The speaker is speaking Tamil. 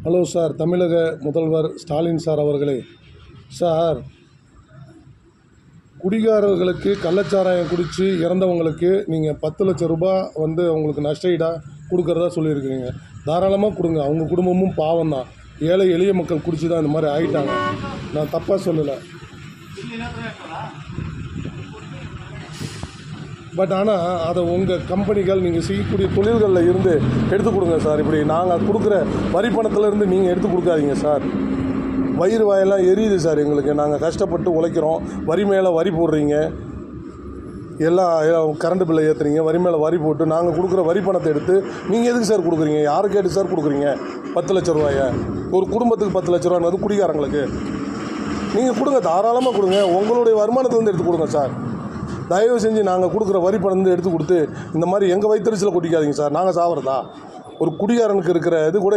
ஹலோ சார், தமிழக முதல்வர் ஸ்டாலின் சார் அவர்களே. சார், குடிகாரர்களுக்கு கள்ளச்சாராயம் குடித்து இறந்தவங்களுக்கு நீங்கள் 10 லட்சம் ரூபாய் அவங்களுக்கு நஷ்டஈடாக கொடுக்குறதா சொல்லியிருக்கிறீங்க. தாராளமாக கொடுங்க. அவங்க குடும்பமும் பாவம் தான். ஏழை எளிய மக்கள் குடிச்சு தான் இந்த மாதிரி ஆகிட்டாங்க. நான் தப்பாக சொல்லலை. பட் ஆனால் அதை உங்கள் கம்பெனிகள் நீங்கள் செய்யக்கூடிய தொழில்களில் இருந்து எடுத்து கொடுங்க சார். இப்படி நாங்கள் கொடுக்குற வரி பணத்திலேருந்து நீங்கள் எடுத்து கொடுக்காதீங்க சார். வயிறு வாயெல்லாம் எரியுது சார் எங்களுக்கு. நாங்கள் கஷ்டப்பட்டு உழைக்கிறோம். வரி மேலே வரி போடுறீங்க, எல்லாம் கரண்ட் பில்லை ஏற்றுறீங்க, வரி மேலே வரி போட்டு நாங்கள் கொடுக்குற வரி பணத்தை எடுத்து நீங்கள் எதுக்கு சார் கொடுக்குறீங்க? யாருக்கு கேட்டு சார் கொடுக்குறீங்க 10 லட்ச ரூபாயை? ஒரு குடும்பத்துக்கு 10 லட்ச ரூபான்னு குடிகாரங்களுக்கு நீங்கள் கொடுங்க, தாராளமாக கொடுங்க. உங்களுடைய வருமானத்துலேருந்து எடுத்து கொடுங்க சார். தயவு செஞ்சு நாங்கள் கொடுக்குற வரி பணம் எடுத்து கொடுத்து இந்த மாதிரி எங்கள் வயிற்றுச்சலை கொட்டிக்காதீங்க சார். நாங்கள் சாப்பிட்றதா? ஒரு குடிகாரனுக்கு இருக்கிற இது கூட